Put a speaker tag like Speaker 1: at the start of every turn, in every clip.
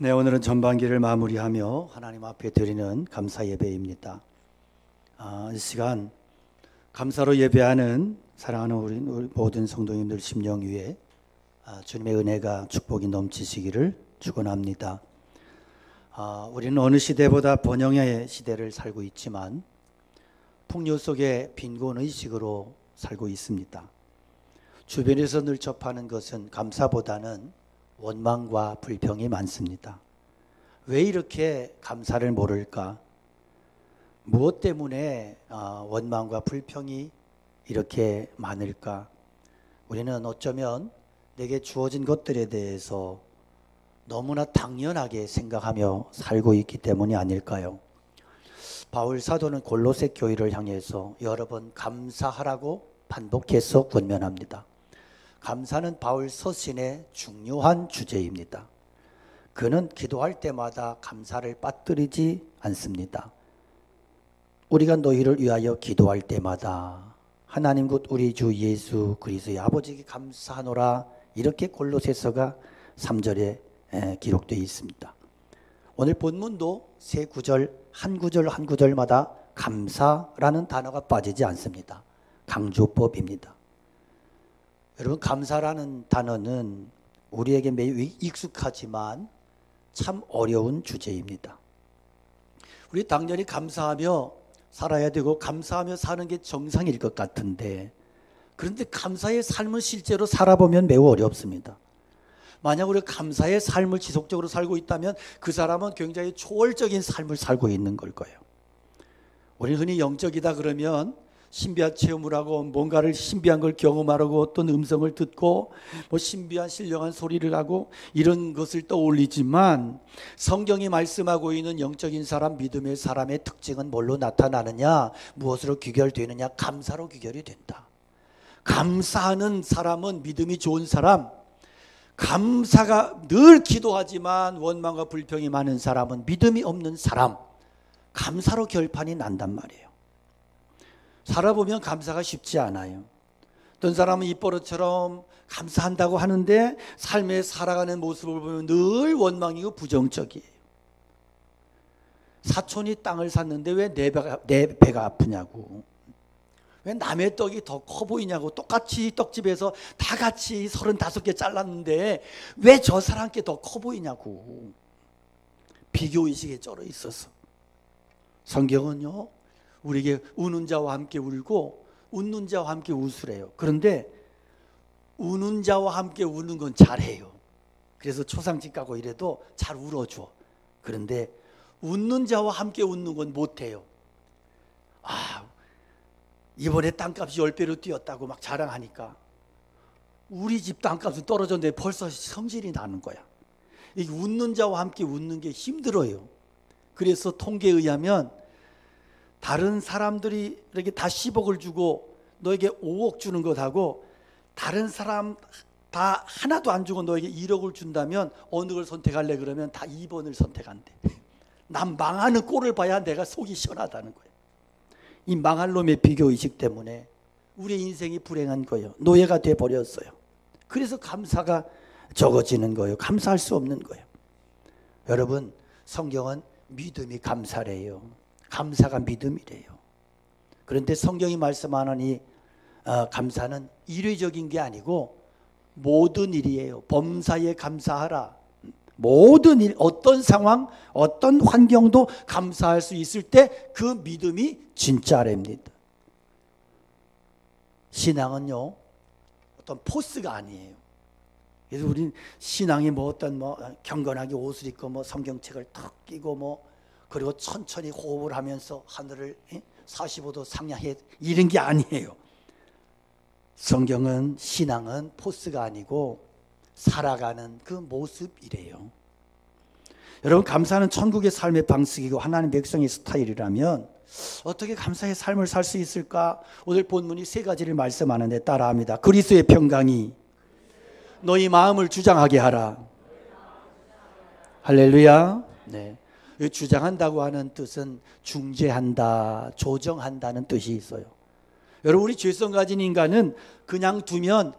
Speaker 1: 네, 오늘은 전반기를 마무리하며 하나님 앞에 드리는 감사 예배입니다. 이 시간 감사로 예배하는 사랑하는 우리 모든 성도님들 심령 위에 주님의 은혜가 축복이 넘치시기를 축원합니다. 우리는 어느 시대보다 번영의 시대를 살고 있지만 풍요 속에 빈곤의식으로 살고 있습니다. 주변에서 늘 접하는 것은 감사보다는 원망과 불평이 많습니다. 왜 이렇게 감사를 모를까? 무엇 때문에 원망과 불평이 이렇게 많을까? 우리는 어쩌면 내게 주어진 것들에 대해서 너무나 당연하게 생각하며 살고 있기 때문이 아닐까요? 바울 사도는 골로새 교회를 향해서 여러 번 감사하라고 반복해서 권면합니다. 감사는 바울 서신의 중요한 주제입니다. 그는 기도할 때마다 감사를 빠뜨리지 않습니다. 우리가 너희를 위하여 기도할 때마다 하나님 곧 우리 주 예수 그리스도의 아버지께 감사하노라, 이렇게 골로새서가 3절에 기록되어 있습니다. 오늘 본문도 세 구절 한 구절 한 구절마다 감사라는 단어가 빠지지 않습니다. 강조법입니다. 여러분, 감사라는 단어는 우리에게 매우 익숙하지만 참 어려운 주제입니다. 우리 당연히 감사하며 살아야 되고 감사하며 사는 게 정상일 것 같은데, 그런데 감사의 삶을 실제로 살아보면 매우 어렵습니다. 만약 우리가 감사의 삶을 지속적으로 살고 있다면 그 사람은 굉장히 초월적인 삶을 살고 있는 걸 거예요. 우리 흔히 영적이다 그러면 신비한 체험을 하고 뭔가를 신비한 걸 경험하고 어떤 음성을 듣고 신비한 신령한 소리를 하고 이런 것을 떠올리지만, 성경이 말씀하고 있는 영적인 사람, 믿음의 사람의 특징은 뭘로 나타나느냐, 무엇으로 귀결되느냐? 감사로 귀결이 된다. 감사하는 사람은 믿음이 좋은 사람, 감사가 늘 기도하지만 원망과 불평이 많은 사람은 믿음이 없는 사람, 감사로 결판이 난단 말이에요. 살아보면 감사가 쉽지 않아요. 어떤 사람은 입버릇처럼 감사한다고 하는데 삶에 살아가는 모습을 보면 늘 원망이고 부정적이에요. 사촌이 땅을 샀는데 왜 내 배가 아프냐고, 왜 남의 떡이 더 커 보이냐고, 똑같이 떡집에서 다 같이 35개 잘랐는데 왜 저 사람께 더 커 보이냐고, 비교의식에 쩔어 있어서. 성경은요, 우리에게 우는 자와 함께 울고 웃는 자와 함께 웃으래요. 그런데 우는 자와 함께 우는 건 잘해요. 그래서 초상집 가고 이래도 잘 울어줘. 그런데 웃는 자와 함께 웃는 건 못해요. 이번에 땅값이 10배로 뛰었다고 막 자랑하니까 우리 집 땅값은 떨어졌는데 벌써 성질이 나는 거야. 이 웃는 자와 함께 웃는 게 힘들어요. 그래서 통계에 의하면 다른 사람들이 이렇게 다 10억을 주고 너에게 5억 주는 것하고 다른 사람 다 하나도 안 주고 너에게 1억을 준다면 어느 걸 선택할래? 그러면 다 2번을 선택한대. 난 망하는 꼴을 봐야 내가 속이 시원하다는 거예요. 이 망할 놈의 비교의식 때문에 우리 인생이 불행한 거예요. 노예가 돼버렸어요. 그래서 감사가 적어지는 거예요. 감사할 수 없는 거예요. 여러분, 성경은 믿음이 감사래요. 감사가 믿음이래요. 그런데 성경이 말씀하는 이 감사는 일회적인 게 아니고 모든 일이에요. 범사에 감사하라. 모든 일, 어떤 상황, 어떤 환경도 감사할 수 있을 때 그 믿음이 진짜랍니다. 신앙은요, 어떤 포스가 아니에요. 그래서 우리는 신앙이 어떤 경건하게 옷을 입고 성경책을 탁 끼고 그리고 천천히 호흡을 하면서 하늘을 45도 상향해, 이런 게 아니에요. 성경은, 신앙은 포스가 아니고 살아가는 그 모습이래요. 여러분, 감사는 천국의 삶의 방식이고 하나님 백성의 스타일이라면 어떻게 감사의 삶을 살 수 있을까? 오늘 본문이 세 가지를 말씀하는데 따라합니다. 그리스도의 평강이 너희 마음을 주장하게 하라. 할렐루야. 네. 주장한다고 하는 뜻은 중재한다, 조정한다는 뜻이 있어요. 여러분, 우리 죄성 가진 인간은 그냥 두면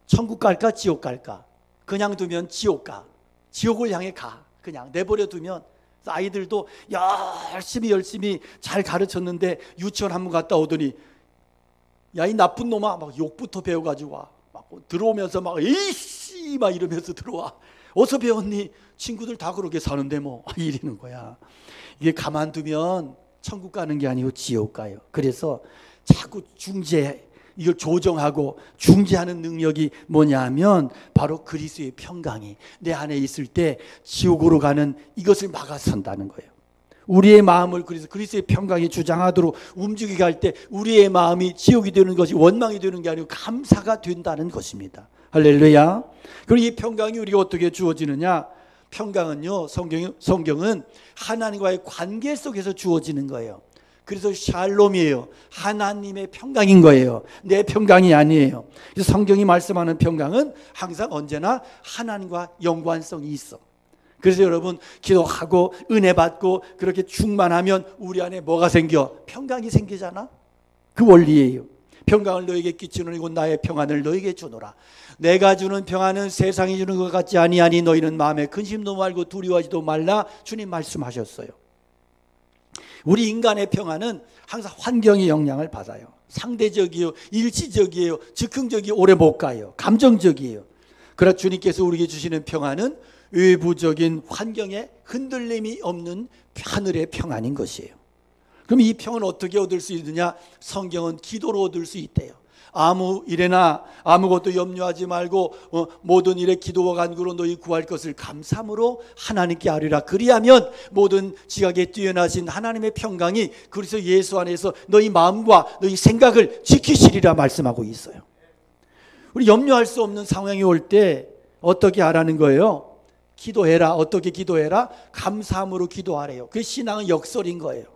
Speaker 1: 천국 갈까 지옥 갈까? 그냥 두면 지옥 가. 지옥을 향해 가. 그냥 내버려 두면 아이들도 열심히 잘 가르쳤는데 유치원 한번 갔다 오더니 야, 이 나쁜 놈아 막 욕부터 배워가지고 와. 막 들어오면서 막 에이씨 막 이러면서 들어와. 어디서 배웠니? 친구들 다 그렇게 사는데 뭐 이러는 거야. 이게 가만두면 천국 가는 게 아니고 지옥 가요. 그래서 자꾸 이걸 조정하고 중재하는 능력이 뭐냐면 바로 그리스도의 평강이 내 안에 있을 때 지옥으로 가는 이것을 막아선다는 거예요. 우리의 마음을 그리스도의 평강이 주장하도록 움직이게 할 때 우리의 마음이 지옥이 되는 것이 원망이 되는 게 아니고 감사가 된다는 것입니다. 할렐루야. 그리고 이 평강이 우리가 어떻게 주어지느냐? 평강은요, 성경은 하나님과의 관계 속에서 주어지는 거예요. 그래서 샬롬이에요. 하나님의 평강인 거예요. 내 평강이 아니에요. 그래서 성경이 말씀하는 평강은 항상 언제나 하나님과 연관성이 있어. 그래서 여러분 기도하고 은혜 받고 그렇게 충만하면 우리 안에 뭐가 생겨? 평강이 생기잖아. 그 원리예요. 평강을 너에게 끼치노니 나의 평안을 너에게 주노라. 내가 주는 평안은 세상이 주는 것 같지 아니하니 너희는 마음에 근심도 말고 두려워하지도 말라. 주님 말씀하셨어요. 우리 인간의 평안은 항상 환경의 영향을 받아요. 상대적이에요. 일시적이에요. 즉흥적이에요. 오래 못 가요. 감정적이에요. 그러나 주님께서 우리에게 주시는 평안은 외부적인 환경에 흔들림이 없는 하늘의 평안인 것이에요. 그럼 이 평안을 어떻게 얻을 수 있느냐? 성경은 기도로 얻을 수 있대요. 아무 일에나 아무것도 염려하지 말고 모든 일에 기도와 간구로 너희 구할 것을 감사함으로 하나님께 아뢰라. 그리하면 모든 지각에 뛰어나신 하나님의 평강이 그리스도 예수 안에서 너희 마음과 너희 생각을 지키시리라 말씀하고 있어요. 우리 염려할 수 없는 상황이 올 때 어떻게 하라는 거예요? 기도해라. 어떻게 기도해라? 감사함으로 기도하래요. 그게 신앙은 역설인 거예요.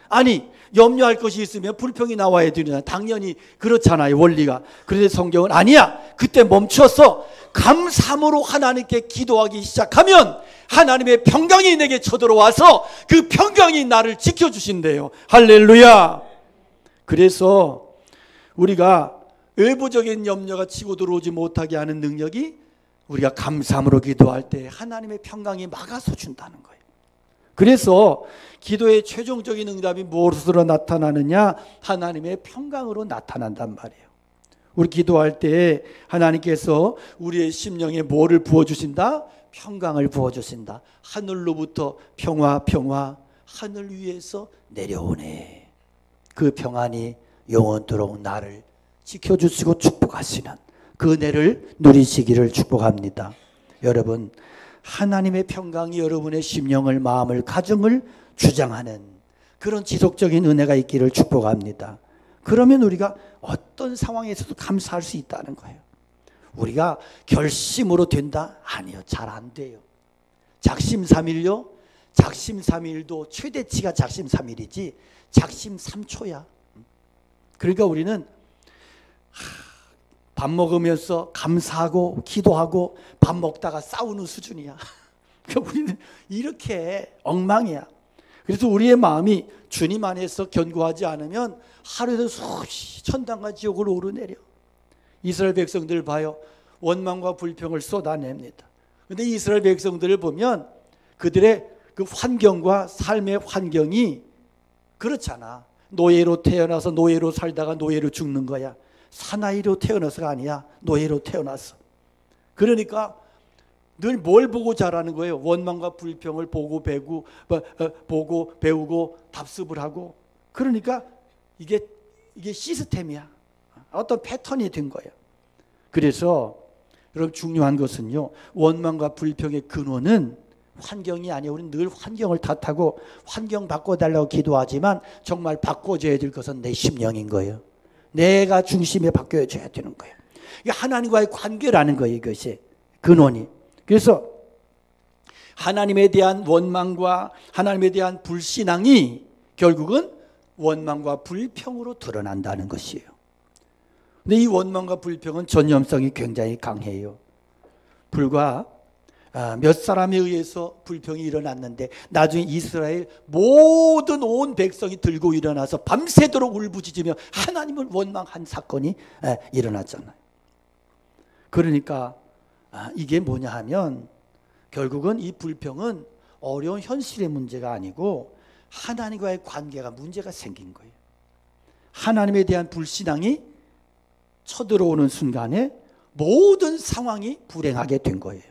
Speaker 1: 아니, 염려할 것이 있으면 불평이 나와야 되느냐? 당연히 그렇잖아요, 원리가. 그런데 성경은 아니야. 그때 멈춰서 감사함으로 하나님께 기도하기 시작하면 하나님의 평강이 내게 쳐들어와서 그 평강이 나를 지켜주신대요. 할렐루야. 그래서 우리가 외부적인 염려가 치고 들어오지 못하게 하는 능력이 우리가 감사함으로 기도할 때 하나님의 평강이 막아서 준다는 거예요. 그래서 기도의 최종적인 응답이 무엇으로 나타나느냐? 하나님의 평강으로 나타난단 말이에요. 우리 기도할 때 하나님께서 우리의 심령에 뭐를 부어주신다? 평강을 부어주신다. 하늘로부터 평화 하늘 위에서 내려오네. 그 평안이 영원토록 나를 지켜주시고 축복하시는 그 은혜를 누리시기를 축복합니다. 여러분, 하나님의 평강이 여러분의 심령을, 마음을, 가정을 주장하는 그런 지속적인 은혜가 있기를 축복합니다. 그러면 우리가 어떤 상황에서도 감사할 수 있다는 거예요. 우리가 결심으로 된다? 아니요, 잘 안 돼요. 작심삼일요? 작심삼일도 최대치가 작심삼일이지 작심삼초야. 그러니까 우리는 밥 먹으면서 감사하고 기도하고 밥 먹다가 싸우는 수준이야. 그러니까 우리는 이렇게 엉망이야. 그래서 우리의 마음이 주님 안에서 견고하지 않으면 하루에도 수없이 천당과 지옥을 오르내려. 이스라엘 백성들 봐요. 원망과 불평을 쏟아냅니다. 그런데 이스라엘 백성들을 보면 그들의 그 환경과 삶의 환경이 그렇잖아. 노예로 태어나서 노예로 살다가 노예로 죽는 거야. 사나이로 태어나서가 아니야. 노예로 태어났어. 그러니까 늘 뭘 보고 자라는 거예요? 원망과 불평을 보고 배우고 답습을 하고. 그러니까 이게 시스템이야. 어떤 패턴이 된 거예요. 그래서 여러분 중요한 것은요, 원망과 불평의 근원은 환경이 아니에요. 우리는 늘 환경을 탓하고 환경 바꿔달라고 기도하지만 정말 바꿔줘야 될 것은 내 심령인 거예요. 내가 중심에 바뀌어줘야 되는 거예요. 이게 하나님과의 관계라는 거예요. 이것이 근원이. 그래서 하나님에 대한 원망과 하나님에 대한 불신앙이 결국은 원망과 불평으로 드러난다는 것이에요. 근데 이 원망과 불평은 전염성이 굉장히 강해요. 불과 몇 사람에 의해서 불평이 일어났는데 나중에 이스라엘 모든 온 백성이 들고 일어나서 밤새도록 울부짖으며 하나님을 원망한 사건이 일어났잖아요. 그러니까 이게 뭐냐 하면 결국은 이 불평은 어려운 현실의 문제가 아니고 하나님과의 관계가 문제가 생긴 거예요. 하나님에 대한 불신앙이 쳐들어오는 순간에 모든 상황이 불행하게 된 거예요.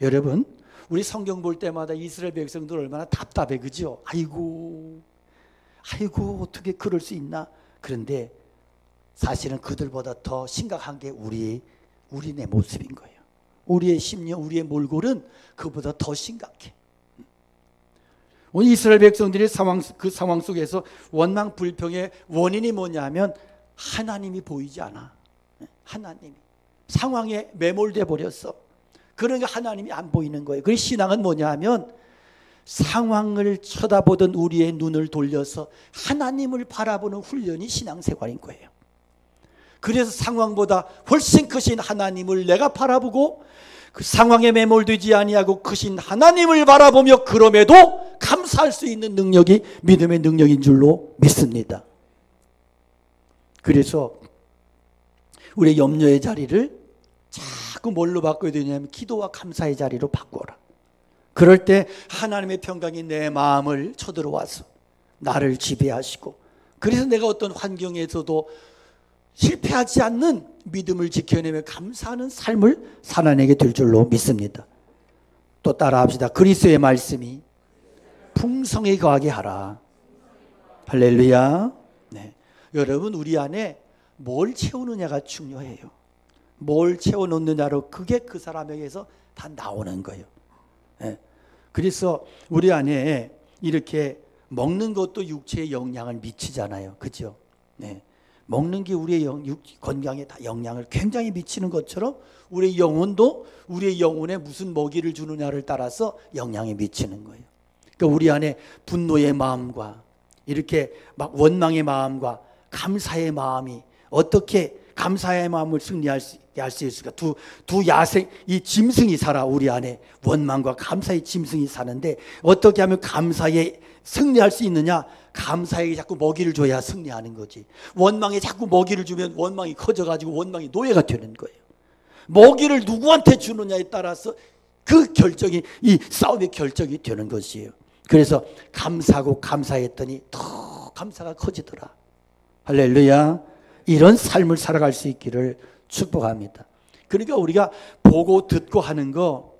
Speaker 1: 여러분, 우리 성경 볼 때마다 이스라엘 백성들 얼마나 답답해, 그죠? 아이고 어떻게 그럴 수 있나? 그런데 사실은 그들보다 더 심각한 게 우리네 모습인 거예요. 우리의 심령, 우리의 몰골은 그보다 더 심각해. 오늘 이스라엘 백성들의 그 상황 속에서 원망 불평의 원인이 뭐냐면 하나님이 보이지 않아. 하나님이 상황에 매몰돼 버렸어. 그러니까 하나님이 안 보이는 거예요. 그래서 신앙은 뭐냐 하면 상황을 쳐다보던 우리의 눈을 돌려서 하나님을 바라보는 훈련이 신앙생활인 거예요. 그래서 상황보다 훨씬 크신 하나님을 내가 바라보고 그 상황에 매몰되지 아니하고 크신 하나님을 바라보며 그럼에도 감사할 수 있는 능력이 믿음의 능력인 줄로 믿습니다. 그래서 우리의 염려의 자리를 자꾸 뭘로 바꿔야 되냐면 기도와 감사의 자리로 바꿔라. 그럴 때 하나님의 평강이 내 마음을 쳐들어와서 나를 지배하시고, 그래서 내가 어떤 환경에서도 실패하지 않는 믿음을 지켜내며 감사하는 삶을 살아내게 될 줄로 믿습니다. 또 따라합시다. 그리스도의 말씀이 풍성히 거하게 하라. 할렐루야. 네. 여러분, 우리 안에 뭘 채우느냐가 중요해요. 뭘 채워놓느냐로 그게 그 사람에게서 다 나오는 거예요. 네. 그래서 우리 안에 이렇게 먹는 것도 육체의 영향을 미치잖아요. 그죠? 네. 먹는 게 우리의 건강에 다 영향을 굉장히 미치는 것처럼 우리의 영혼도 우리의 영혼에 무슨 먹이를 주느냐를 따라서 영향이 미치는 거예요. 그러니까 우리 안에 분노의 마음과 이렇게 막 원망의 마음과 감사의 마음이 어떻게 감사의 마음을 승리할 수 있을까? 두 야생, 이 짐승이 살아. 우리 안에 원망과 감사의 짐승이 사는데 어떻게 하면 감사에 승리할 수 있느냐? 감사에게 자꾸 먹이를 줘야 승리하는 거지. 원망에 자꾸 먹이를 주면 원망이 커져가지고 원망이 노예가 되는 거예요. 먹이를 누구한테 주느냐에 따라서 그 결정이, 이 싸움의 결정이 되는 것이에요. 그래서 감사하고 감사했더니 더 감사가 커지더라. 할렐루야. 이런 삶을 살아갈 수 있기를 축복합니다. 그러니까 우리가 보고 듣고 하는 거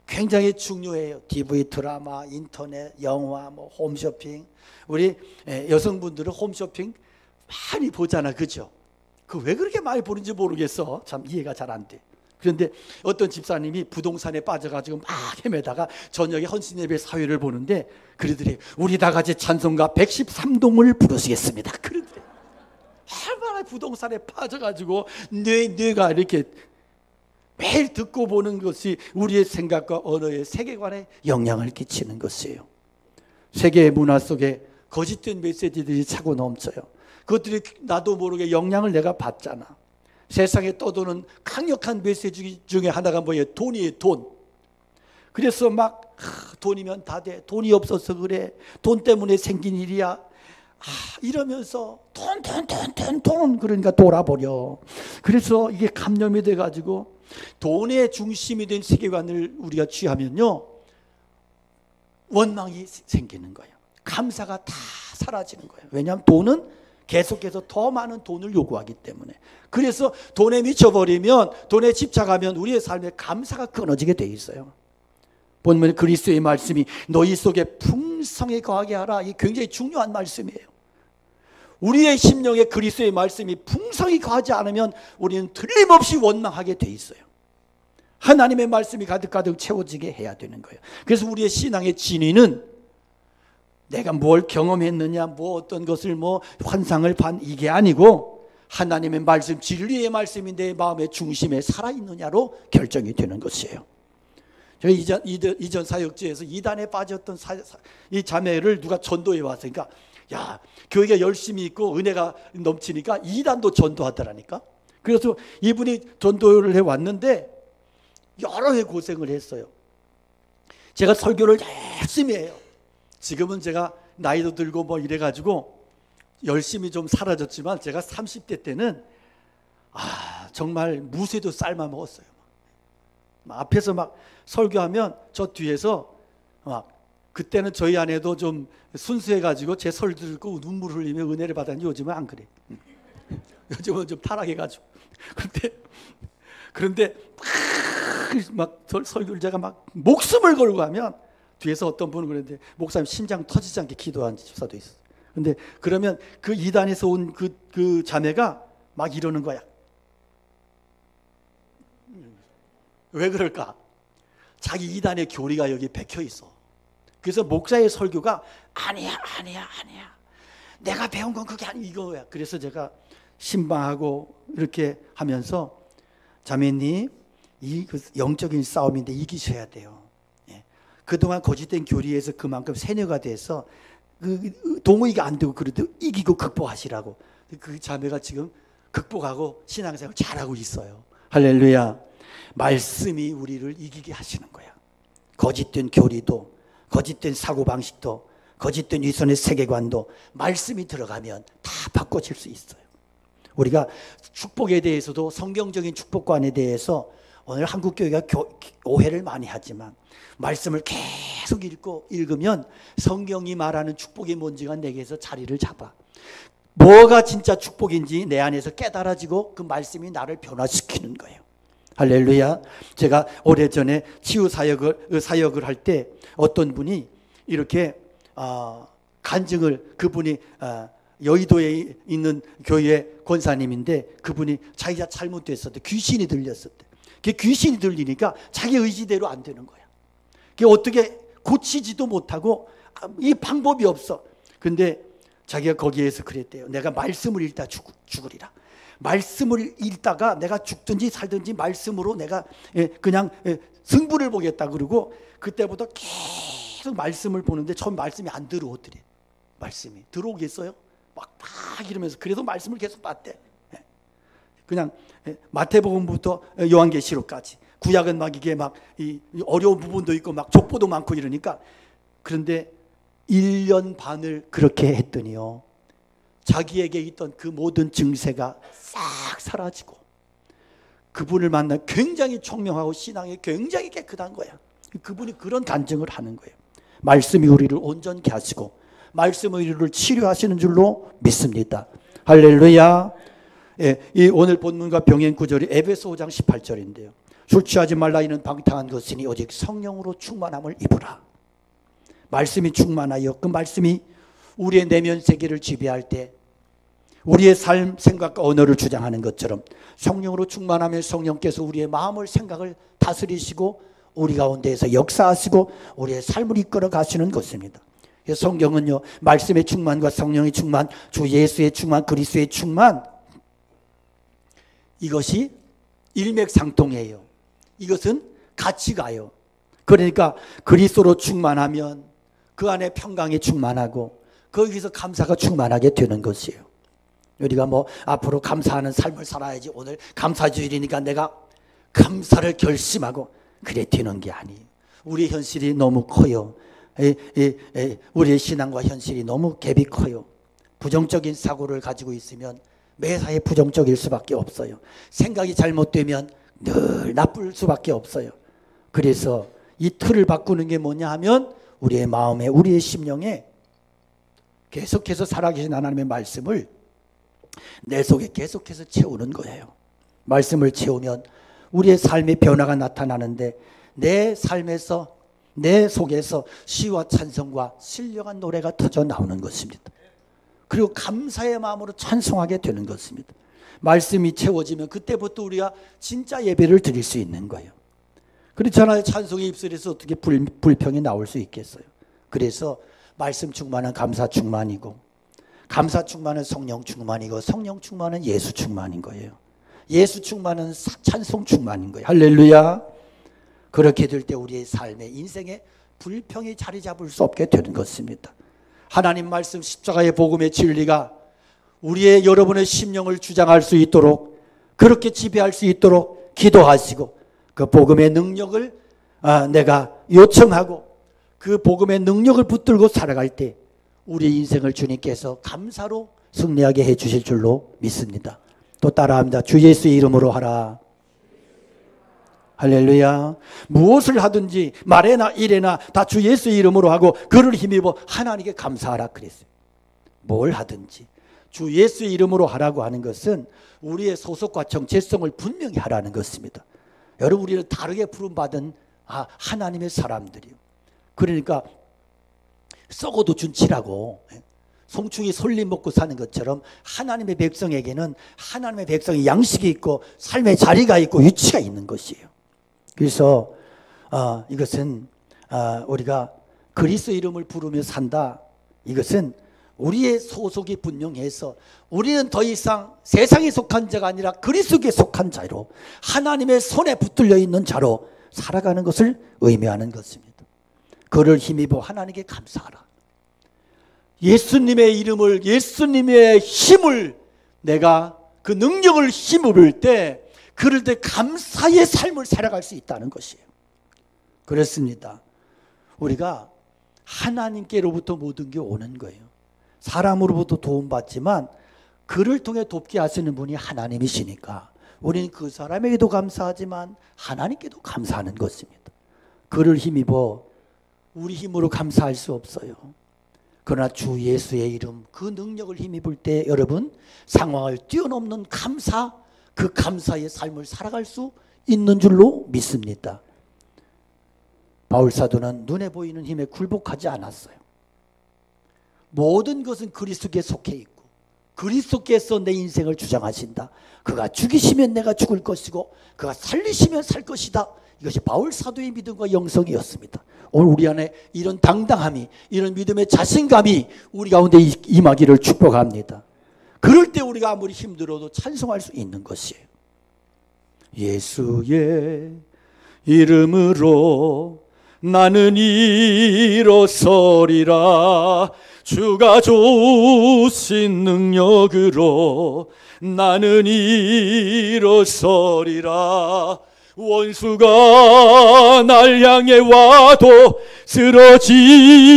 Speaker 1: 굉장히 중요해요. TV, 드라마, 인터넷, 영화, 홈쇼핑. 우리 여성분들은 홈쇼핑 많이 보잖아, 그죠? 그 왜 그렇게 많이 보는지 모르겠어. 참 이해가 잘 안 돼. 그런데 어떤 집사님이 부동산에 빠져가지고 막 헤매다가 저녁에 헌신예배 사회를 보는데 그러더래. 우리 다 같이 찬송가 113동을 부르시겠습니다. 그러더래. 얼마나 부동산에 빠져가지고 뇌가 이렇게 매일 듣고 보는 것이 우리의 생각과 언어의 세계관에 영향을 끼치는 것이에요. 세계의 문화 속에 거짓된 메시지들이 차고 넘쳐요. 그것들이 나도 모르게 영향을 내가 받잖아. 세상에 떠도는 강력한 메시지 중에 하나가 뭐예요? 돈이에요, 돈. 그래서 막 돈이면 다 돼. 돈이 없어서 그래. 돈 때문에 생긴 일이야. 이러면서 돈 그러니까 돌아버려. 그래서 이게 감염이 돼가지고 돈의 중심이 된 세계관을 우리가 취하면요 원망이 생기는 거예요. 감사가 다 사라지는 거예요. 왜냐하면 돈은 계속해서 더 많은 돈을 요구하기 때문에. 그래서 돈에 미쳐버리면, 돈에 집착하면 우리의 삶에 감사가 끊어지게 돼 있어요. 본문에 그리스도의 말씀이 너희 속에 풍성히 거하게 하라. 이게 굉장히 중요한 말씀이에요. 우리의 심령에 그리스도의 말씀이 풍성히 거하지 않으면 우리는 틀림없이 원망하게 돼 있어요. 하나님의 말씀이 가득가득 채워지게 해야 되는 거예요. 그래서 우리의 신앙의 진위는 내가 뭘 경험했느냐, 어떤 것을 환상을 이게 아니고 하나님의 말씀, 진리의 말씀이 내 마음의 중심에 살아있느냐로 결정이 되는 것이에요. 저희 이전 사역지에서 이단에 빠졌던 이 자매를 누가 전도해 왔으니까 야, 교회가 열심히 있고 은혜가 넘치니까 이단도 전도하더라니까. 그래서 이분이 전도를 해왔는데 여러 해 고생을 했어요. 제가 설교를 열심히 해요. 지금은 제가 나이도 들고 이래가지고 열심히 좀 사라졌지만 제가 30대 때는 정말 무쇠도 삶아 먹었어요. 앞에서 막 설교하면 저 뒤에서 막 그때는 저희 아내도 좀 순수해가지고 제 설 듣고 눈물 흘리며 은혜를 받았는데 요즘은 안 그래. 요즘은 좀 타락해가지고. 그런데 막 설교를 제가 막 목숨을 걸고 하면 뒤에서 어떤 분은 그랬는데 목사님 심장 터지지 않게 기도한 주사도 있어. 근데 그러면 그 이단에서 온 그 자매가 막 이러는 거야. 왜 그럴까? 자기 이단의 교리가 여기 박혀 있어. 그래서 목사의 설교가 아니야. 내가 배운 건 그게 아니 이거야. 그래서 제가 신방하고 이렇게 하면서 자매님, 이 영적인 싸움인데 이기셔야 돼요. 그동안 거짓된 교리에서 그만큼 세뇌가 돼서 동의가 안 되고 그래도 이기고 극복하시라고. 그 자매가 지금 극복하고 신앙생활 잘하고 있어요. 할렐루야. 말씀이 우리를 이기게 하시는 거야. 거짓된 교리도, 거짓된 사고방식도, 거짓된 위선의 세계관도 말씀이 들어가면 다 바꿔질 수 있어요. 우리가 축복에 대해서도 성경적인 축복관에 대해서 오늘 한국교회가 오해를 많이 하지만 말씀을 계속 읽으면 성경이 말하는 축복이 뭔지가 내게서 자리를 잡아. 뭐가 진짜 축복인지 내 안에서 깨달아지고 그 말씀이 나를 변화시키는 거예요. 할렐루야. 제가 오래전에 치유 사역을 할 때 어떤 분이 이렇게 간증을, 그분이 여의도에 있는 교회 권사님인데 그분이 자기가 잘못됐었대. 귀신이 들렸었대. 그 귀신이 들리니까 자기 의지대로 안 되는 거야. 그게 어떻게 고치지도 못하고 이 방법이 없어. 근데 자기가 거기에서 그랬대요. 내가 말씀을 읽다 죽으리라. 말씀을 읽다가 내가 죽든지 살든지 말씀으로 내가 그냥 승부를 보겠다. 그러고 그때부터 계속 말씀을 보는데 처음 말씀이 안 들어오더래. 말씀이 들어오겠어요? 막 이러면서 그래도 말씀을 계속 봤대. 그냥 마태복음부터 요한계시록까지 구약은 막 이게 막 이 어려운 부분도 있고 막 족보도 많고 이러니까. 그런데 1년 반을 그렇게 했더니요, 자기에게 있던 그 모든 증세가 싹 사라지고 그분을 만나 굉장히 총명하고 신앙이 굉장히 깨끗한 거야. 그분이 그런 간증을 하는 거예요. 말씀이 우리를 온전케 하시고 말씀이 우리를 치료하시는 줄로 믿습니다. 할렐루야. 이 오늘 본문과 병행 구절이 에베소 5장 18절인데요. 술 취하지 말라. 이는 방탕한 것이니 오직 성령으로 충만함을 입으라. 말씀이 충만하여 그 말씀이 우리의 내면 세계를 지배할 때 우리의 삶, 생각과 언어를 주장하는 것처럼 성령으로 충만하면 성령께서 우리의 마음을, 생각을 다스리시고 우리 가운데에서 역사하시고 우리의 삶을 이끌어 가시는 것입니다. 성경은요, 말씀의 충만과 성령의 충만, 주 예수의 충만, 그리스도의 충만, 이것이 일맥상통해요. 이것은 같이 가요. 그러니까 그리스도로 충만하면 그 안에 평강이 충만하고 거기서 감사가 충만하게 되는 것이에요. 우리가 뭐 앞으로 감사하는 삶을 살아야지, 오늘 감사주일이니까 내가 감사를 결심하고 그래 되는 게 아니에요. 우리의 현실이 너무 커요. 우리의 신앙과 현실이 너무 갭이 커요. 부정적인 사고를 가지고 있으면 매사에 부정적일 수밖에 없어요. 생각이 잘못되면 늘 나쁠 수밖에 없어요. 그래서 이 틀을 바꾸는 게 뭐냐 하면 우리의 마음에, 우리의 심령에 계속해서 살아계신 하나님의 말씀을 내 속에 계속해서 채우는 거예요. 말씀을 채우면 우리의 삶의 변화가 나타나는데 내 삶에서, 내 속에서 시와 찬송과 신령한 노래가 터져 나오는 것입니다. 그리고 감사의 마음으로 찬송하게 되는 것입니다. 말씀이 채워지면 그때부터 우리가 진짜 예배를 드릴 수 있는 거예요. 그렇잖아요. 찬송의 입술에서 어떻게 불평이 나올 수 있겠어요. 그래서 말씀 충만은 감사 충만이고, 감사 충만은 성령 충만이고, 성령 충만은 예수 충만인 거예요. 예수 충만은 찬송 충만인 거예요. 할렐루야. 그렇게 될 때 우리의 삶에, 인생에 불평이 자리 잡을 수 없게 되는 것입니다. 하나님 말씀, 십자가의 복음의 진리가 우리의, 여러분의 심령을 주장할 수 있도록, 그렇게 지배할 수 있도록 기도하시고 그 복음의 능력을 내가 요청하고 그 복음의 능력을 붙들고 살아갈 때 우리 인생을 주님께서 감사로 승리하게 해 주실 줄로 믿습니다. 또 따라합니다. 주 예수의 이름으로 하라. 할렐루야. 무엇을 하든지 말에나 일에나 다 주 예수의 이름으로 하고 그를 힘입어 하나님께 감사하라 그랬어요. 뭘 하든지 주 예수의 이름으로 하라고 하는 것은 우리의 소속과 정체성을 분명히 하라는 것입니다. 여러분, 우리는 다르게 부름받은 하나님의 사람들이요. 그러니까 썩어도 준치라고 송충이 솔잎 먹고 사는 것처럼 하나님의 백성에게는 하나님의 백성의 양식이 있고 삶의 자리가 있고 위치가 있는 것이에요. 그래서 이것은 우리가 그리스도의 이름을 부르며 산다. 이것은 우리의 소속이 분명해서 우리는 더 이상 세상에 속한 자가 아니라 그리스도에 속한 자로 하나님의 손에 붙들려 있는 자로 살아가는 것을 의미하는 것입니다. 그를 힘입어 하나님께 감사하라. 예수님의 이름을, 예수님의 힘을, 내가 그 능력을 힘입을 때 그럴 때 감사의 삶을 살아갈 수 있다는 것이에요. 그렇습니다. 우리가 하나님께로부터 모든 게 오는 거예요. 사람으로부터 도움받지만 그를 통해 돕게 하시는 분이 하나님이시니까 우리는 그 사람에게도 감사하지만 하나님께도 감사하는 것입니다. 그를 힘입어 우리 힘으로 감사할 수 없어요. 그러나 주 예수의 이름, 그 능력을 힘입을 때 여러분 상황을 뛰어넘는 감사, 그 감사의 삶을 살아갈 수 있는 줄로 믿습니다. 바울사도는 눈에 보이는 힘에 굴복하지 않았어요. 모든 것은 그리스도께 속해 있고 그리스도께서 내 인생을 주장하신다. 그가 죽이시면 내가 죽을 것이고 그가 살리시면 살 것이다. 이것이 바울사도의 믿음과 영성이었습니다. 오늘 우리 안에 이런 당당함이, 이런 믿음의 자신감이 우리 가운데 임하기를 축복합니다. 그럴 때 우리가 아무리 힘들어도 찬송할 수 있는 것이에요. 예수의 이름으로 나는 일어서리라. 주가 주신 능력으로 나는 일어서리라. 원수가 날 향해 와도 쓰러지지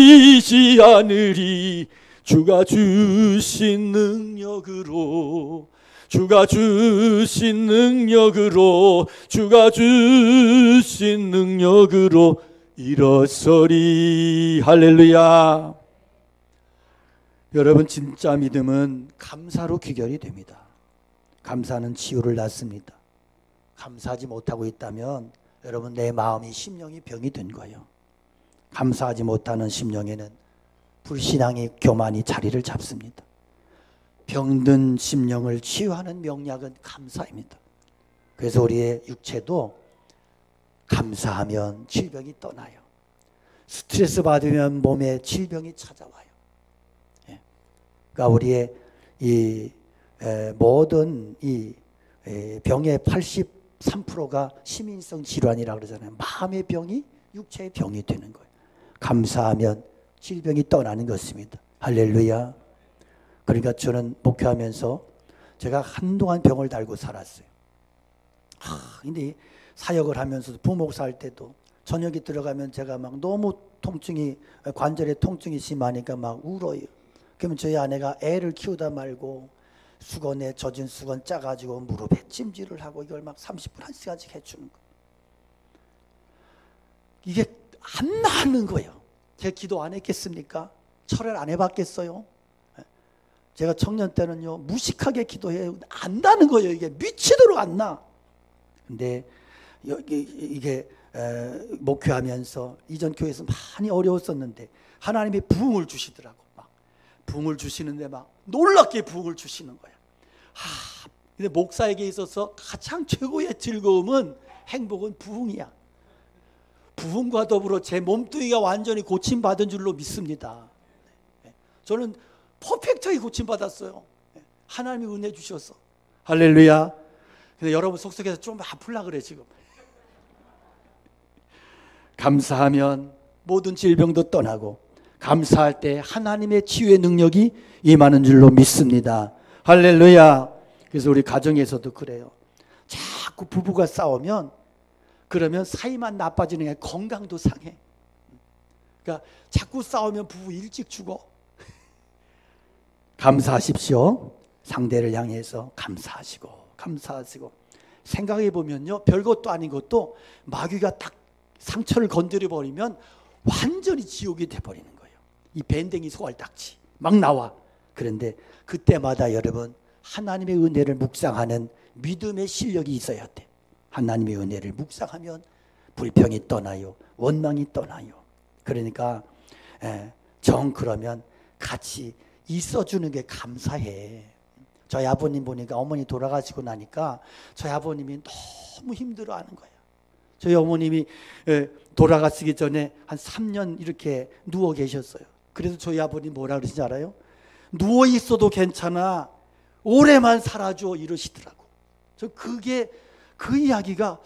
Speaker 1: 않으리. 주가 주신 능력으로, 주가 주신 능력으로, 주가 주신 능력으로 일어서리. 할렐루야. 여러분, 진짜 믿음은 감사로 귀결이 됩니다. 감사는 치유를 낳습니다. 감사하지 못하고 있다면 여러분 내 마음이, 심령이 병이 든 거예요. 감사하지 못하는 심령에는 불신앙이, 교만이 자리를 잡습니다. 병든 심령을 치유하는 명약은 감사입니다. 그래서 우리의 육체도 감사하면 질병이 떠나요. 스트레스 받으면 몸에 질병이 찾아와요. 그러니까 우리의 이 모든 이 병의 83%가 심인성 질환이라고 그러잖아요. 마음의 병이 육체의 병이 되는 거예요. 감사하면 질병이 떠나는 것입니다. 할렐루야. 그러니까 저는 목회하면서 제가 한동안 병을 달고 살았어요. 근데 사역을 하면서도 부목사 할 때도 저녁에 들어가면 제가 막 너무 통증이, 관절에 통증이 심하니까 막 울어요. 그러면 저희 아내가 애를 키우다 말고 수건에, 젖은 수건 짜가지고 무릎에 찜질을 하고 이걸 막 30분, 1시간씩 해주는 거예요. 이게 안 나는 거예요. 제가 기도 안 했겠습니까? 철회를 안 해봤겠어요? 제가 청년 때는요, 무식하게 기도해요. 안 나는 거예요. 이게 미치도록 안 나. 근데 이게 목회하면서 이전 교회에서 많이 어려웠었는데 하나님이 부흥을 주시더라고. 막 부흥을 주시는데 막 놀랍게 부흥을 주시는 거야. 근데 목사에게 있어서 가장 최고의 즐거움은, 행복은 부흥이야. 부흥과 더불어 제 몸뚱이가 완전히 고침받은 줄로 믿습니다. 저는 퍼펙트하게 고침받았어요. 하나님이 은혜 주셔서. 할렐루야. 근데 여러분 속속에서 좀 아플라 그래 지금. 감사하면 모든 질병도 떠나고, 감사할 때 하나님의 치유의 능력이 임하는 줄로 믿습니다. 할렐루야. 그래서 우리 가정에서도 그래요. 자꾸 부부가 싸우면 그러면 사이만 나빠지는 게 건강도 상해. 그러니까 자꾸 싸우면 부부 일찍 죽어. 감사하십시오. 상대를 향해서 감사하시고 감사하시고 생각해 보면요, 별것도 아닌 것도 마귀가 딱 상처를 건드려 버리면 완전히 지옥이 돼 버리는 거예요. 이 밴댕이 소알딱지 막 나와. 그런데 그때마다 여러분 하나님의 은혜를 묵상하는 믿음의 실력이 있어야 돼. 하나님의 은혜를 묵상하면 불평이 떠나요, 원망이 떠나요. 그러니까 정 그러면 같이 있어주는 게 감사해. 저희 아버님 보니까 어머니 돌아가시고 나니까 저희 아버님이 너무 힘들어하는 거예요. 저희 어머님이 돌아가시기 전에 한 3년 이렇게 누워 계셨어요. 그래서 저희 아버님 뭐라 그러시지 알아요? 누워 있어도 괜찮아, 오래만 살아줘 이러시더라고. 저 그게 그 이야기가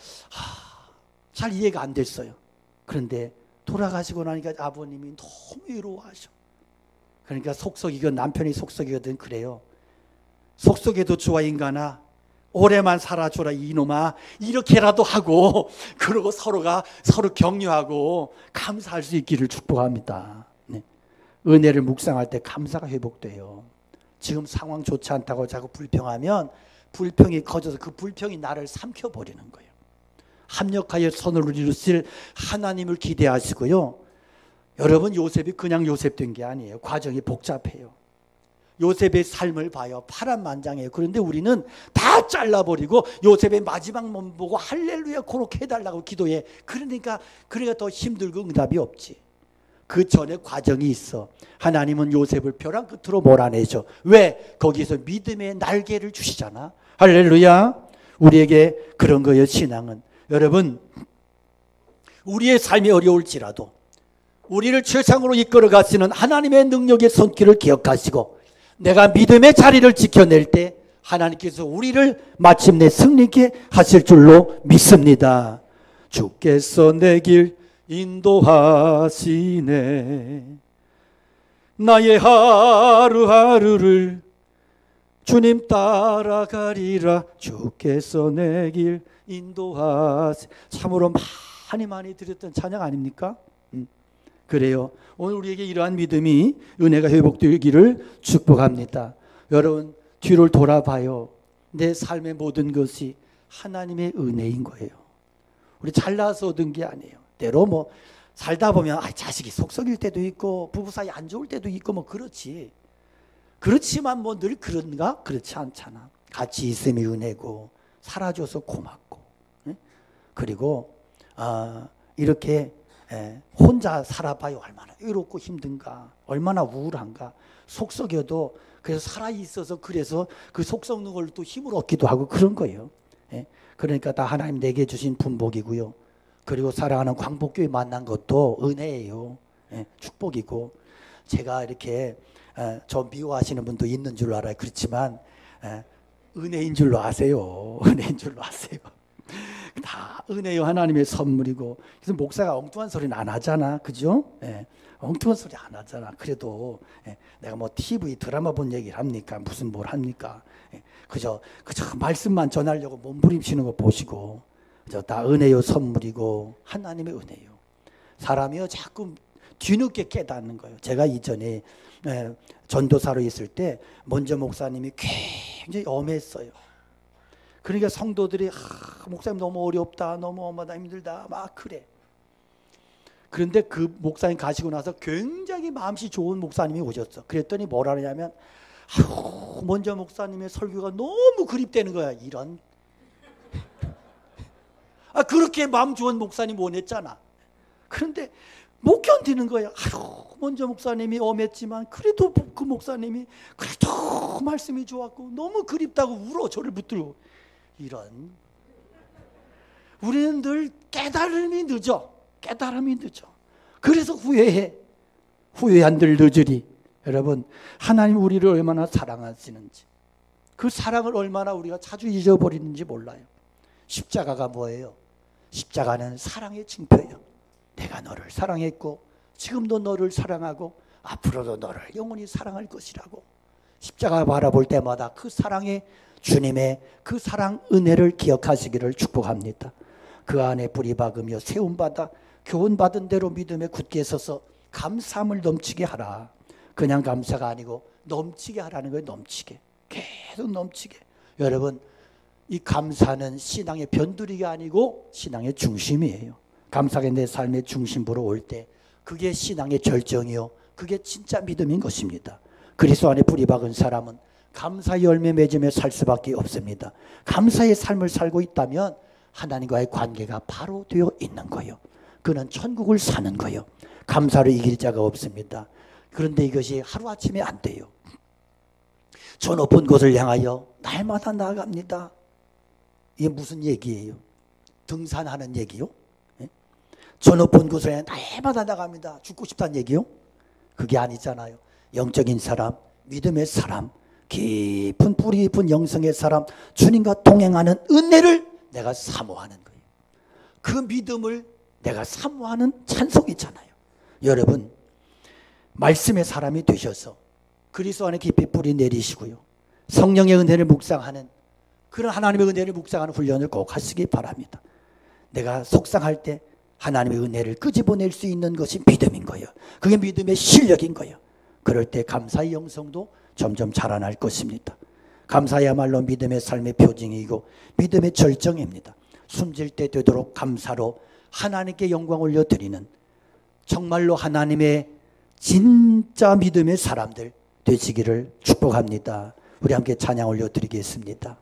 Speaker 1: 잘 이해가 안 됐어요. 그런데 돌아가시고 나니까 아버님이 너무 외로워하셔. 그러니까 속썩이건 남편이 속썩이거든 그래요. 속썩여도 좋아 인간아, 오래만 살아줘라 이놈아, 이렇게라도 하고 그러고 서로가 서로 격려하고 감사할 수 있기를 축복합니다. 네. 은혜를 묵상할 때 감사가 회복돼요. 지금 상황 좋지 않다고 자꾸 불평하면 불평이 커져서 그 불평이 나를 삼켜버리는 거예요. 합력하여 선을 이루실 하나님을 기대하시고요. 여러분, 요셉이 그냥 요셉 된 게 아니에요. 과정이 복잡해요. 요셉의 삶을 봐요. 파란만장해요. 그런데 우리는 다 잘라버리고 요셉의 마지막 몸 보고 할렐루야 그렇게 해달라고 기도해. 그러니까 더 힘들고 응답이 없지. 그 전에 과정이 있어. 하나님은 요셉을 벼랑 끝으로 몰아내죠. 왜? 거기서 믿음의 날개를 주시잖아. 할렐루야. 우리에게 그런 거예요, 신앙은. 여러분, 우리의 삶이 어려울지라도 우리를 최상으로 이끌어 가시는 하나님의 능력의 손길을 기억하시고 내가 믿음의 자리를 지켜낼 때 하나님께서 우리를 마침내 승리케 하실 줄로 믿습니다. 주께서 내 길 인도하시네. 나의 하루하루를 주님 따라가리라. 주께서 내 길 인도하시. 참으로 많이 드렸던 찬양 아닙니까? 그래요. 오늘 우리에게 이러한 믿음이, 은혜가 회복되기를 축복합니다. 여러분, 뒤를 돌아봐요. 내 삶의 모든 것이 하나님의 은혜인 거예요. 우리 잘나서 얻은 게 아니에요. 때로 뭐 살다 보면 자식이 속썩일 때도 있고 부부 사이 안 좋을 때도 있고 뭐 그렇지. 그렇지만 뭐 늘 그런가? 그렇지 않잖아. 같이 있음이 은혜고 살아줘서 고맙고, 그리고 이렇게 혼자 살아봐요. 얼마나 외롭고 힘든가, 얼마나 우울한가. 속썩여도 그래서 살아있어서 그래서 그 속썩는 걸로 또 힘을 얻기도 하고 그런 거예요. 그러니까 다 하나님 내게 주신 분복이고요. 그리고 사랑하는 광복교회 만난 것도 은혜예요. 축복이고. 제가 이렇게 저 미워하시는 분도 있는 줄로 알아요. 그렇지만 은혜인 줄로 아세요. 은혜인 줄로 아세요. 다 은혜요, 하나님의 선물이고. 그래서 목사가 엉뚱한 소리는 안 하잖아, 그죠? 엉뚱한 소리 안 하잖아. 그래도 내가 뭐 TV 드라마 본 얘기를 합니까? 무슨 뭘 합니까? 그저 말씀만 전하려고 몸부림치는 거 보시고, 그저 다 은혜요, 선물이고 하나님의 은혜요. 사람이요 자꾸 뒤늦게 깨닫는 거예요. 제가 이전에 전도사로 있을 때 먼저 목사님이 굉장히 엄했어요. 그러니까 성도들이 목사님 너무 어렵다, 너무 엄하다, 힘들다 막 그래. 그런데 그 목사님 가시고 나서 굉장히 마음씨 좋은 목사님이 오셨어. 그랬더니 뭐라 그러냐면 먼저 목사님의 설교가 너무 그립대는 거야. 이런 그렇게 마음 좋은 목사님 원했잖아. 그런데 못 견디는 거야. 먼저 목사님이 엄했지만 그래도 그 목사님이 그래도 말씀이 좋았고 너무 그립다고 울어. 저를 붙들고. 이런. 우리는 늘 깨달음이 늦어. 그래서 후회해. 후회한들 늦으리. 여러분, 하나님 우리를 얼마나 사랑하시는지, 그 사랑을 얼마나 우리가 자주 잊어버리는지 몰라요. 십자가가 뭐예요? 십자가는 사랑의 징표예요. 내가 너를 사랑했고 지금도 너를 사랑하고 앞으로도 너를 영원히 사랑할 것이라고. 십자가 바라볼 때마다 그 사랑의 주님의 그 사랑 은혜를 기억하시기를 축복합니다. 그 안에 뿌리 박으며 세움받아 교훈받은 대로 믿음에 굳게 서서 감사함을 넘치게 하라. 그냥 감사가 아니고 넘치게 하라는 거예요. 넘치게. 계속 넘치게. 여러분, 이 감사는 신앙의 변두리가 아니고 신앙의 중심이에요. 감사가 내 삶의 중심부로 올 때 그게 신앙의 절정이요, 그게 진짜 믿음인 것입니다. 그리스도 안에 뿌리 박은 사람은 감사의 열매 맺으며 살 수밖에 없습니다. 감사의 삶을 살고 있다면 하나님과의 관계가 바로 되어 있는 거예요. 그는 천국을 사는 거예요. 감사를 이길 자가 없습니다. 그런데 이것이 하루아침에 안 돼요. 저 높은 곳을 향하여 날마다 나아갑니다. 이게 무슨 얘기예요? 등산하는 얘기요? 예? 저 높은 곳을 향해 날마다 나갑니다. 죽고 싶다는 얘기요? 그게 아니잖아요. 영적인 사람, 믿음의 사람, 깊은 뿌리 깊은 영성의 사람, 주님과 동행하는 은혜를 내가 사모하는 거예요. 그 믿음을 내가 사모하는 찬송이잖아요. 여러분, 말씀의 사람이 되셔서 그리스도 안에 깊이 뿌리 내리시고요, 성령의 은혜를 묵상하는 그런 하나님의 은혜를 묵상하는 훈련을 꼭 하시기 바랍니다. 내가 속상할 때 하나님의 은혜를 끄집어낼 수 있는 것이 믿음인 거예요. 그게 믿음의 실력인 거예요. 그럴 때 감사의 영성도 점점 자라날 것입니다. 감사야말로 믿음의 삶의 표징이고 믿음의 절정입니다. 숨질 때 되도록 감사로 하나님께 영광 올려드리는, 정말로 하나님의 진짜 믿음의 사람들 되시기를 축복합니다. 우리 함께 찬양 올려드리겠습니다.